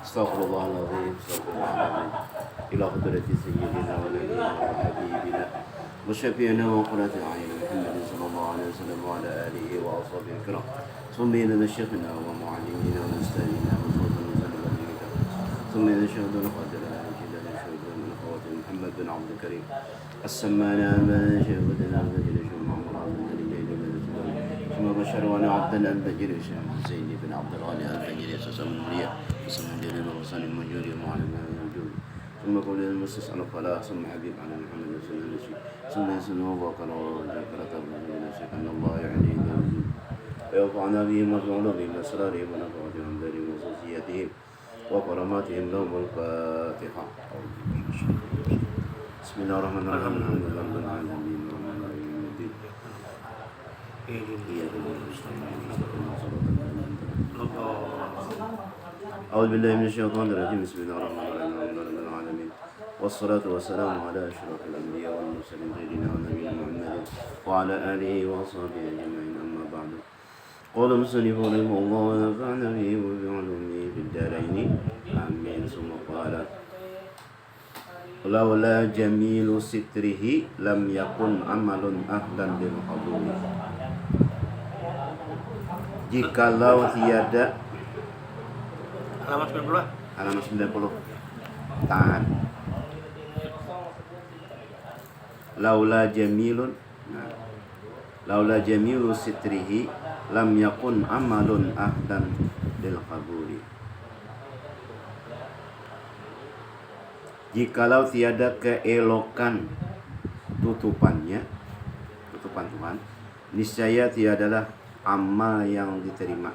استغفر الله العظيم استغفر الله العظيم إلى حضرة سيدنا ونبينا وحبيبنا وشفيعنا وقرة أعين محمد صلى الله عليه وسلم وعلى آله وأصحابه الكرام ثم إلى شيخنا ومعلمنا ومستاذنا وصوت وسلم ثم إلى شهدنا قدر جلال شهدنا من خواتم محمد بن عبد الكريم السمانا من شهدنا وجل شهد محمد عبد الجليل ثم بشر وانا عبدا الفجر شيخ حسين بن عبد الغني الفجر سسم المريا وسم جليل وصل المنجور معلم الموجود ثم قول المسس على الفلاح ثم حبيب على محمد صلى الله عليه وسلم ثم يسنه وقال وذكرت الرجل شيخ ان الله يعني ويرفعنا بهم ويرفعنا بهم اسرارهم ونفعتهم دارهم وخصوصياتهم وكراماتهم لهم الفاتحه. بسم الله الرحمن الرحيم الحمد لله رب العالمين الرحمن الرحيم يوم الدين إياك نعبد أعوذ بالله من الشيطان الرجيم بسم الله الرحمن الرحيم الحمد لله رب العالمين والصلاة والسلام على أشرف الأنبياء والمرسلين سيدنا ونبينا محمد وعلى آله وصحبه أجمعين أما بعد قال المصنف رحمه الله ونفعنا به وبعلومه في الدارين آمين ثم قال لولا جميل ستره لم يكن عمل أهلا للقبول. Jikalau tiada halaman 90. halaman 90 tahan laula jamilun laula jamilu sitrihi lam yakun amalun ahdan lil qabuli. Jikalau tiada keelokan tutupan Tuhan, niscaya tiadalah amal yang diterima.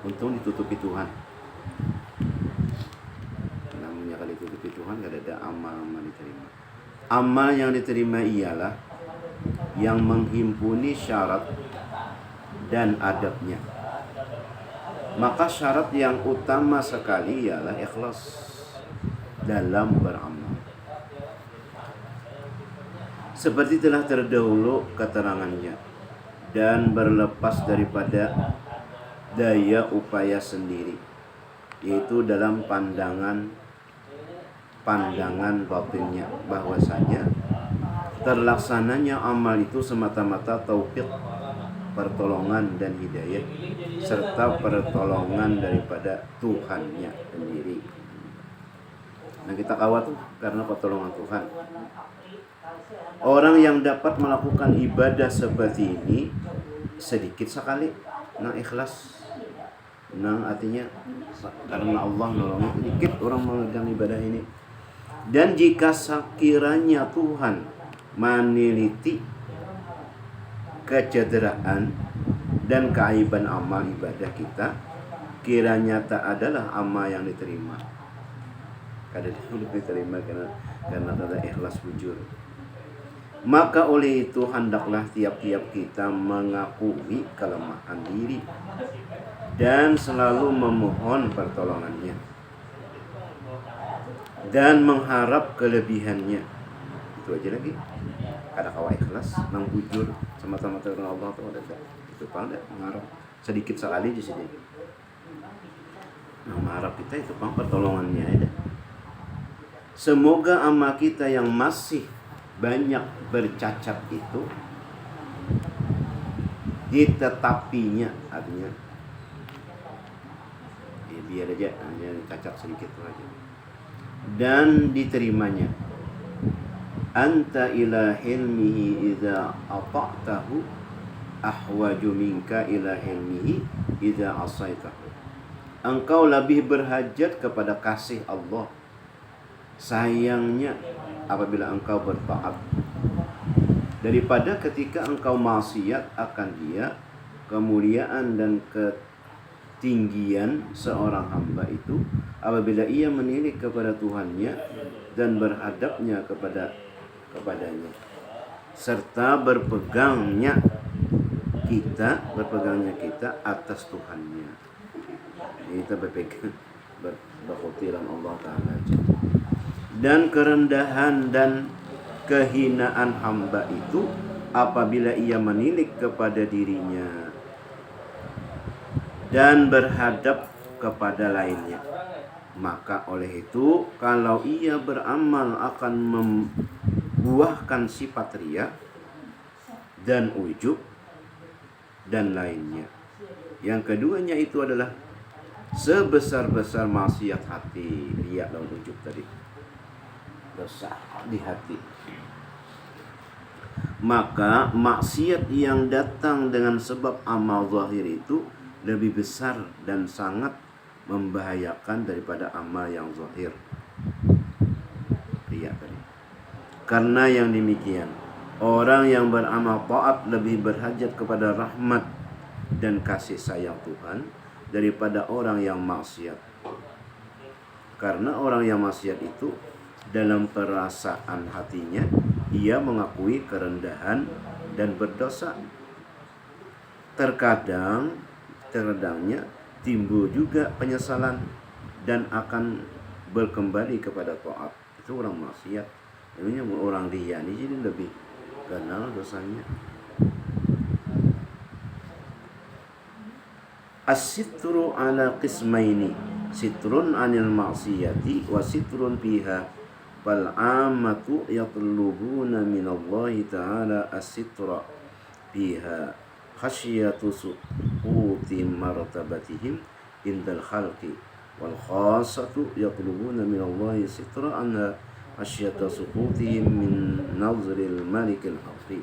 Untung ditutupi Tuhan. Namanya kalau ditutupi Tuhan gak ada amal diterima. Amal yang diterima ialah yang menghimpuni syarat dan adabnya. Maka syarat yang utama sekali ialah ikhlas dalam beramal. Seperti telah terdahulu keterangannya, dan berlepas daripada daya upaya sendiri, yaitu dalam pandangan batinnya, bahwasanya terlaksananya amal itu semata-mata taufik, pertolongan dan hidayah, serta pertolongan daripada Tuhannya sendiri. Nah, kita kawat tuh karena pertolongan Tuhan. Orang yang dapat melakukan ibadah seperti ini sedikit sekali, ikhlas. Artinya karena Allah nolongnya sedikit orang mengerjakan ibadah ini. Dan jika sekiranya Tuhan meneliti kecederaan dan keaiban amal ibadah kita, kiranya tak adalah amal yang diterima. Kadang diterima karena ada ikhlas bujur. Maka oleh itu hendaklah tiap-tiap kita mengakui kelemahan diri dan selalu memohon pertolongannya dan mengharap kelebihannya. Itu aja lagi. Ada kawa ikhlas, bujur sama-sama dengan Allah atau ada itu pada mengharap sedikit sekali di sini. Mengharap kita itu pertolongannya ada. Semoga amal kita yang masih banyak bercacat itu ditetapinya, artinya biar aja hanya cacat sedikit aja, dan diterimanya. Anta ila hilmihi idza ata'tahu ahwaju minka ila hilmihi idza asaitahu. Engkau lebih berhajat kepada kasih Allah, sayangnya apabila engkau bertaat, daripada ketika engkau maksiat akan Dia. Kemuliaan dan ketinggian seorang hamba itu apabila ia menilik kepada Tuhannya dan berhadapnya kepadanya, serta berpegangnya kita atas Tuhannya. Kita berpegang berkhutiran Allah Ta'ala. Dan kerendahan dan kehinaan hamba itu apabila ia menilik kepada dirinya dan berhadap kepada lainnya. Maka oleh itu, kalau ia beramal akan membuahkan sifat riya dan ujub dan lainnya. Yang keduanya itu adalah sebesar-besar maksiat hati, riya dan ujub tadi, dosa di hati. Maka maksiat yang datang dengan sebab amal zahir itu lebih besar dan sangat membahayakan daripada amal yang zahir, riya tadi. Karena yang demikian, orang yang beramal taat lebih berhajat kepada rahmat dan kasih sayang Tuhan daripada orang yang maksiat. Karena orang yang maksiat itu dalam perasaan hatinya ia mengakui kerendahan dan berdosa. Terkadangnya timbul juga penyesalan dan akan berkembali kepada taat. Itu orang maksiat. Ini orang riya ini jadi lebih kenal dosanya. As-sitru ala qismaini, sitrun anil maksiyati wa sitrun fiha. Fal amatu yatlubuna minallahi ta'ala as-sitra fiha khasyatu suquti martabatihim indal khalqi, wal khassatu yatlubuna minallahi sitra anha khasyata suqutihim min nazril malikil haqqi.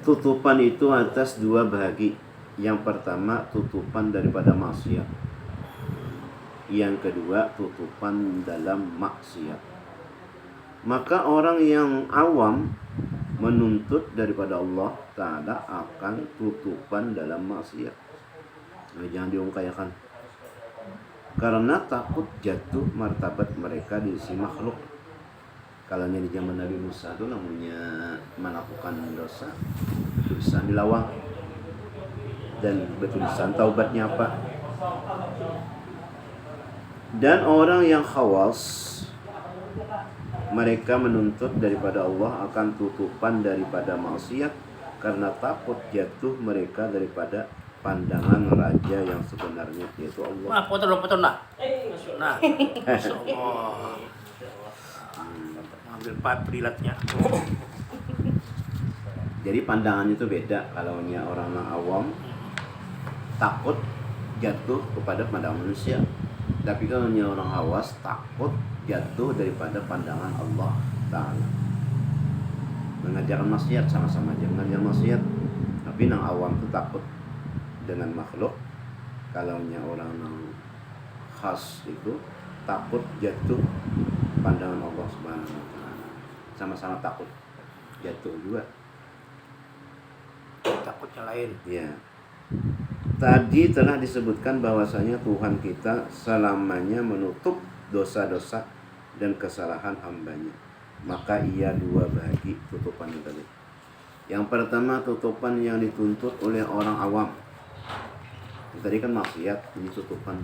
Tutupan itu atas dua bahagi. Yang pertama tutupan daripada maksiat, yang kedua tutupan dalam maksiat. Maka orang yang awam menuntut daripada Allah Ta'ala akan tutupan dalam maksiat. Nah, jangan diungkayakan, karena takut jatuh martabat mereka di sisi makhluk. Kalau di zaman Nabi Musa itu namanya melakukan dosa, tulisan dilawang, dan bertulisan taubatnya apa. Dan orang yang khawas, mereka menuntut daripada Allah akan tutupan daripada maksiat karena takut jatuh mereka daripada pandangan raja yang sebenarnya, yaitu Allah. Nah, potong nah. Nah, Allah. Ambil prilatnya. Jadi pandangan itu beda. Kalau orang awam takut jatuh kepada pandangan manusia, tapi kalau orang hawas takut jatuh daripada pandangan Allah Ta'ala. Mengajarkan maksiat sama-sama aja mengajar maksiat, tapi yang awam itu takut dengan makhluk. Kalau orang yang khas itu takut jatuh pandangan Allah Subhanahu wa Ta'ala. Sama-sama takut jatuh juga. Takutnya lain. Ya. Tadi telah disebutkan bahwasanya Tuhan kita selamanya menutup dosa-dosa dan kesalahan hambanya. Maka ia dua bagi tutupan tadi. Yang pertama tutupan yang dituntut oleh orang awam. Tadi kan maksiat, ini tutupan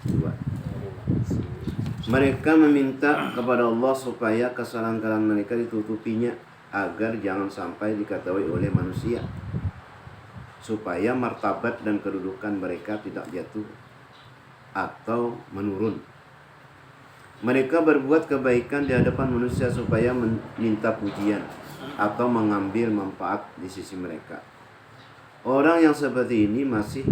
dua. Mereka meminta kepada Allah supaya kesalahan-kesalahan mereka ditutupinya agar jangan sampai diketahui oleh manusia, supaya martabat dan kedudukan mereka tidak jatuh atau menurun. Mereka berbuat kebaikan di hadapan manusia supaya meminta pujian atau mengambil manfaat di sisi mereka. Orang yang seperti ini masih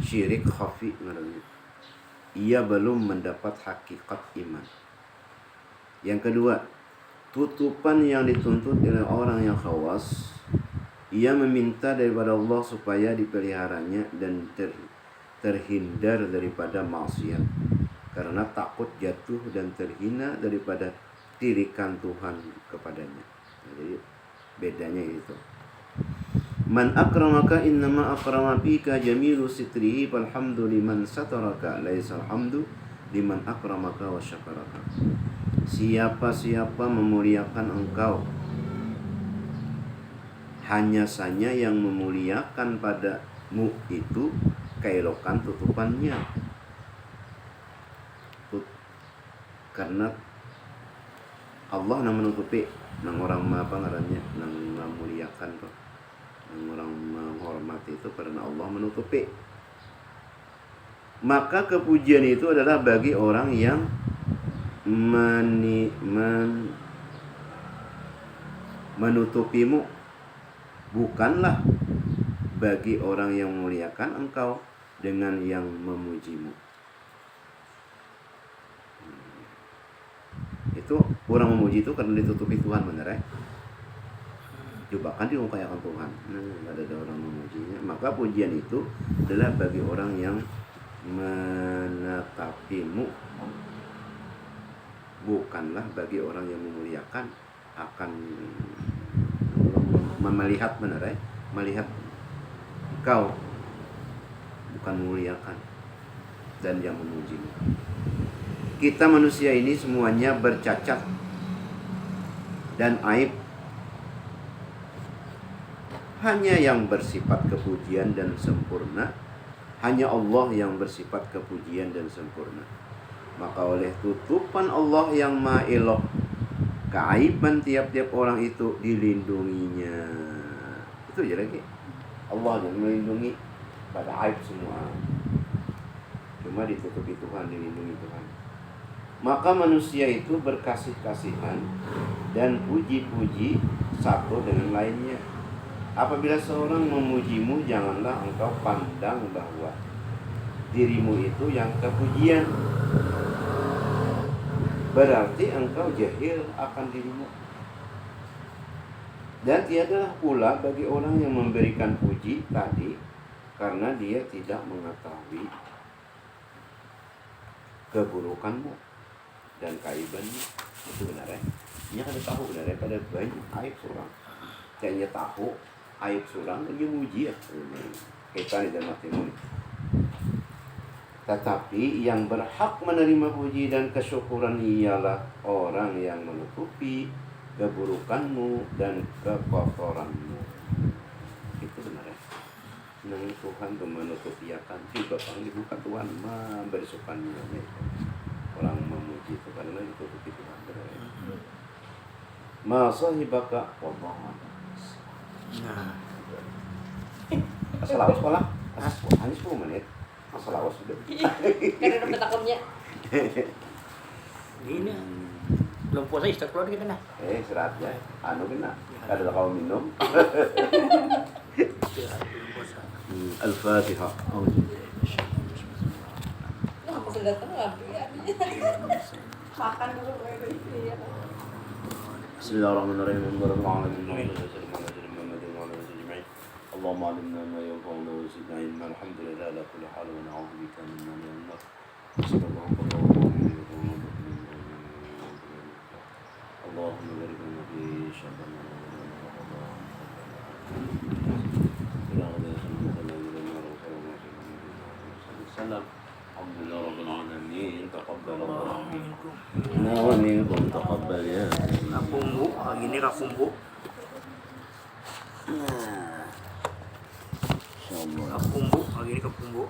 syirik khafi namanya. Ia belum mendapat hakikat iman. Yang kedua, tutupan yang dituntut oleh orang yang khawas. Ia meminta daripada Allah supaya dipeliharanya dan terhindar daripada maksiat, karena takut jatuh dan terhina daripada tirikan Tuhan kepadanya. Jadi bedanya itu. Man akramaka innama akrama bika jamilu sitrihi falhamdu liman sataraka laisal hamdu liman akramaka wa syakaraka. Siapa-siapa memuliakan engkau, hanya saja yang memuliakan padamu itu keelokan tutupannya. Karena Allah yang menutupi, nang orang apa ngarannya, nang memuliakan tuh, nang orang menghormati itu karena Allah menutupi. Maka kepujian itu adalah bagi orang yang menutupimu, bukanlah bagi orang yang memuliakan engkau dengan yang memujimu. Itu orang memuji itu karena ditutupi Tuhan, benar ya? Coba kan dimuliakan Tuhan, ada orang memujinya. Maka pujian itu adalah bagi orang yang menetapimu, bukanlah bagi orang yang memuliakan, akan melihat, benar ya? Melihat engkau, bukan memuliakan dan yang memujimu. Kita manusia ini semuanya bercacat dan aib. Hanya yang bersifat kepujian dan sempurna, hanya Allah yang bersifat kepujian dan sempurna. Maka oleh tutupan Allah yang Maha Elok, keaiban tiap-tiap orang itu dilindunginya. Itu aja lagi. Allah yang melindungi pada aib semua. Cuma ditutupi Tuhan, dilindungi Tuhan. Maka manusia itu berkasih-kasihan dan puji-puji satu dengan lainnya. Apabila seorang memujimu, janganlah engkau pandang bahwa dirimu itu yang kepujian. Berarti engkau jahil akan dirimu. Dan tiadalah pula bagi orang yang memberikan puji tadi, karena dia tidak mengetahui keburukanmu dan kaibanmu. Itu benar ya? Dia kada tahu daripada banyak aib surang. Kayaknya tahu aib surang, dia muji ya. Kita ini dan matimu. Tetapi yang berhak menerima puji dan kesyukuran ialah orang yang menutupi keburukanmu dan kekotoranmu. Itu benar ya? Nang Tuhan itu menutupi akan juga orang dibuka Tuhan memberi sukannya. Orang memuji itu karena ditutupi Tuhan. Masahibaka wallahu Nah, asal awas sekolah. Hanya 10 menit. Asal awas sudah. Karena dapat takutnya. ini belum puasa istighfar kita nah. Seratnya. Anu kena. Kada kau minum. Belum puasa. Al-Fatihah. Aku sudah datang lagi. Makan dulu. Bismillahirrahmanirrahim. اللهم علمنا ما ينفعنا وزدنا علما الحمد لله على كل حال ونعوذ بك من ما لا ينفع صلى الله عليه وسلم اللهم بارك لنا في شهر رمضان الحمد لله رب العالمين تقبل الله منا ومنكم تقبل يا Kapumbu, hari ini kapumbu. Insyaallah. Kapumbu, hari ini kapumbu.